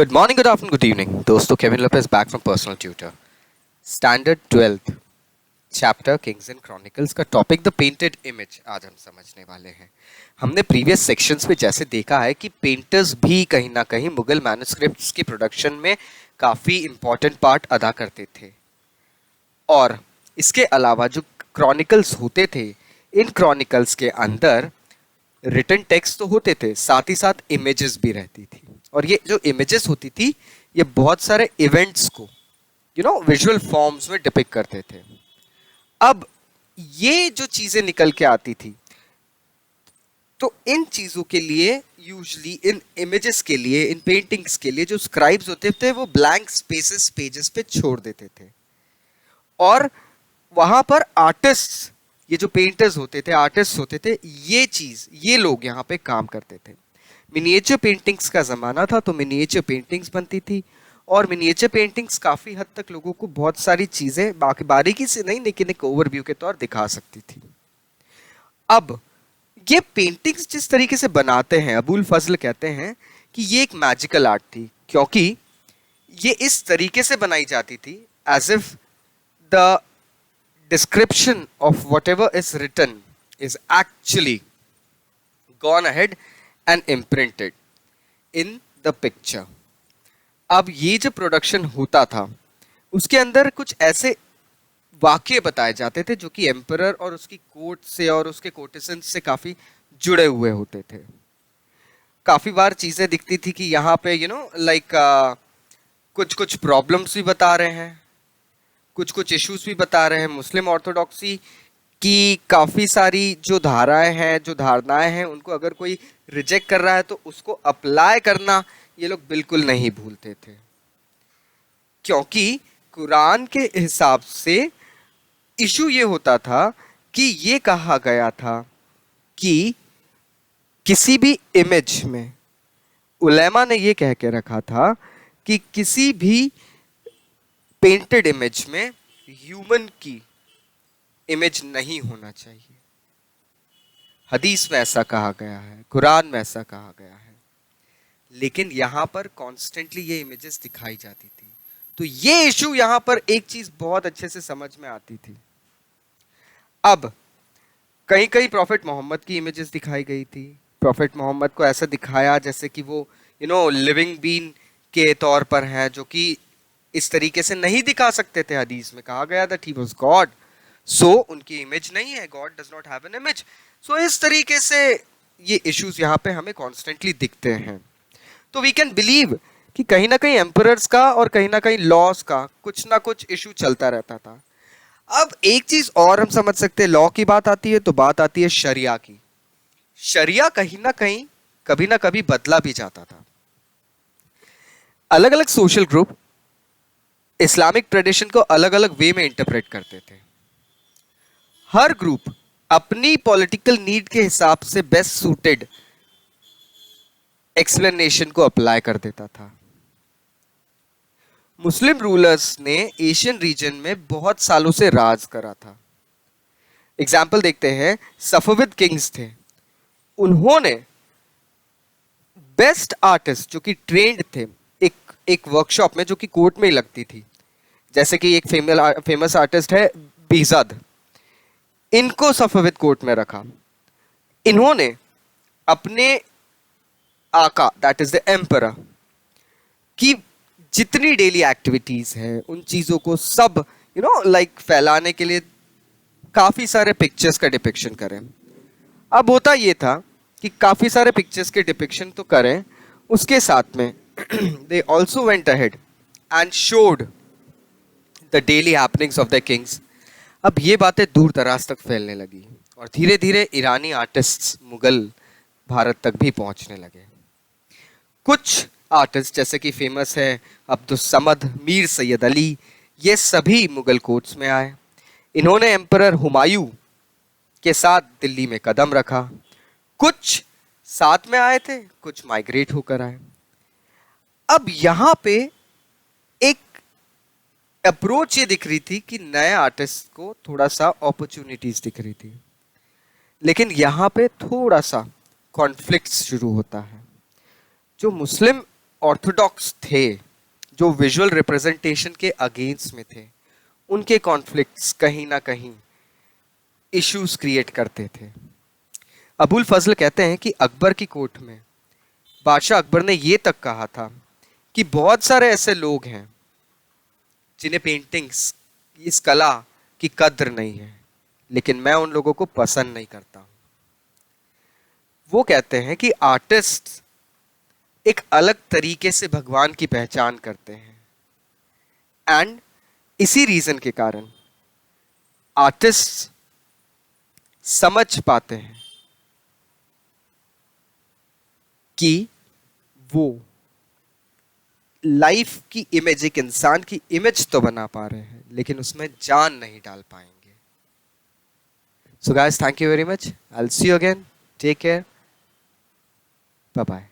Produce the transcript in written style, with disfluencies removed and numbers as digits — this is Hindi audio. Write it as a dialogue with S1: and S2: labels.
S1: Good morning, good afternoon, good evening. दोस्तों Kevin Lopez back from Personal Tutor. Standard 12th chapter Kings and chronicles का टॉपिक द पेंटेड इमेज आज हम समझने वाले हैं। हमने प्रीवियस सेक्शंस में जैसे देखा है कि पेंटर्स भी कहीं ना कहीं मुगल मैन्युस्क्रिप्ट्स की प्रोडक्शन में काफ़ी इंपॉर्टेंट पार्ट अदा करते थे, और इसके अलावा जो क्रॉनिकल्स होते थे, इन क्रॉनिकल्स के अंदर रिटन टेक्स्ट तो होते थे, साथ ही साथ इमेजेस भी रहती थी। और ये जो इमेजेस होती थी ये बहुत सारे इवेंट्स को विजुअल फॉर्म्स में डिपिक्ट करते थे। अब ये जो चीजें निकल के आती थी, तो इन चीजों के लिए यूजुअली इन इमेजेस के लिए, इन पेंटिंग्स के लिए जो स्क्राइब्स होते थे वो ब्लैंक स्पेसेस पेजेस पे छोड़ देते थे, और वहां पर आर्टिस्ट, ये जो पेंटर्स होते थे, आर्टिस्ट होते थे, ये लोग यहाँ पे काम करते थे। मिनिएचर पेंटिंग्स का ज़माना था तो मिनिएचर पेंटिंग्स बनती थी, और मिनिएचर पेंटिंग्स काफ़ी हद तक लोगों को बहुत सारी चीज़ें बारीकी से नहीं लेकिन एक ओवरव्यू के तौर दिखा सकती थी। अब ये पेंटिंग्स जिस तरीके से बनाते हैं, अबुल फजल कहते हैं कि ये एक मैजिकल आर्ट थी, क्योंकि ये इस तरीके से बनाई जाती थी as if the description of whatever is written is actually gone ahead and imprinted in the picture. अब ये जो प्रोडक्शन होता था उसके अंदर कुछ ऐसे वाक्य बताए जाते थे जो कि एम्परर और उसकी कोर्ट से और उसके कोर्टिसंस से काफी जुड़े हुए होते थे। काफी बार चीजें दिखती थी कि यहाँ पे लाइक कुछ कुछ प्रॉब्लम्स भी बता रहे हैं, कुछ कुछ इश्यूज भी बता रहे हैं। मुस्लिम ऑर्थोडॉक्सी की काफ़ी सारी जो धाराएं हैं, जो धारणाएं हैं, उनको अगर कोई रिजेक्ट कर रहा है तो उसको अप्लाई करना ये लोग बिल्कुल नहीं भूलते थे, क्योंकि कुरान के हिसाब से इशू ये होता था कि ये कहा गया था कि किसी भी इमेज में, उलेमा ने ये कह के रखा था कि किसी भी पेंटेड इमेज में ह्यूमन की इमेज नहीं होना चाहिए। हदीस में ऐसा कहा गया है, कुरान में ऐसा कहा गया है, लेकिन यहां पर कॉन्स्टेंटली ये इमेजेस दिखाई जाती थी। तो ये इशू यहां पर एक चीज बहुत अच्छे से समझ में आती थी। अब कहीं कहीं प्रॉफिट मोहम्मद की इमेजेस दिखाई गई थी। प्रॉफिट मोहम्मद को ऐसा दिखाया जैसे कि वो लिविंग बीन के तौर पर है, जो कि इस तरीके से नहीं दिखा सकते थे। हदीस में कहा गया that he was God, so उनकी इमेज नहीं है, God does not have an image. So इस तरीके से ये इश्यूज यहाँ पे हमें कॉन्स्टेंटली दिखते हैं। तो वी कैन बिलीव कि कहीं ना कहीं एम्परर्स का और कहीं ना कहीं लॉस का कुछ ना कुछ इशू चलता रहता था। अब एक चीज और हम समझ सकते हैं, लॉ की बात आती है तो बात आती है शरिया की। शरिया कहीं ना कहीं कभी ना कभी बदला भी जाता था। अलग अलग सोशल ग्रुप इस्लामिक ट्रेडिशन को अलग अलग वे में इंटरप्रेट करते थे। हर ग्रुप अपनी पॉलिटिकल नीड के हिसाब से बेस्ट सूटेड एक्सप्लेनेशन को अप्लाई कर देता था। मुस्लिम रूलर्स ने एशियन रीजन में बहुत सालों से राज करा था। एग्जाम्पल देखते हैं, सफविद किंग्स थे, उन्होंने बेस्ट आर्टिस्ट जो कि ट्रेंड थे एक वर्कशॉप में जो कि कोर्ट में ही लगती थी, जैसे कि एक फेमस आर्टिस्ट है बीज़द, इनको सफविद कोर्ट में रखा। इन्होंने अपने आका दैट इज द एम्परर की जितनी डेली एक्टिविटीज हैं उन चीजों को सब लाइक फैलाने के लिए काफी सारे पिक्चर्स का डिपिक्शन करें। अब होता ये था कि काफी सारे पिक्चर्स के डिपिक्शन तो करें, उसके साथ में they also went ahead and showed the daily happenings of the kings। अब ये बातें दूर दराज तक फैलने लगी और धीरे धीरे ईरानी आर्टिस्ट्स मुगल भारत तक भी पहुंचने लगे। कुछ आर्टिस्ट जैसे कि फेमस है अब्दुस समद, मीर सैयद अली, ये सभी मुगल कोर्ट्स में आए। इन्होंने एम्परर हुमायूं के साथ दिल्ली में कदम रखा। कुछ साथ में आए थे, कुछ माइग्रेट होकर आए। अब यहां पे एक अप्रोच ये दिख रही थी कि नए आर्टिस्ट को थोड़ा सा अपॉर्चुनिटीज दिख रही थी, लेकिन यहां पे थोड़ा सा कॉन्फ्लिक्ट शुरू होता है। जो मुस्लिम ऑर्थोडॉक्स थे, जो विजुअल रिप्रेजेंटेशन के अगेंस्ट में थे, उनके कॉन्फ्लिक्ट्स कहीं ना कहीं इश्यूज क्रिएट करते थे। अबुल फजल कहते हैं कि अकबर की कोर्ट में बादशाह अकबर ने यह तक कहा था कि बहुत सारे ऐसे लोग हैं जिन्हें पेंटिंग्स, इस कला की कद्र नहीं है, लेकिन मैं उन लोगों को पसंद नहीं करता हूं। वो कहते हैं कि आर्टिस्ट एक अलग तरीके से भगवान की पहचान करते हैं, एंड इसी रीजन के कारण आर्टिस्ट समझ पाते हैं कि वो लाइफ की इमेज, एक इंसान की इमेज तो बना पा रहे हैं, लेकिन उसमें जान नहीं डाल पाएंगे। So guys, thank you very much. I will see you again. Take care. Bye bye.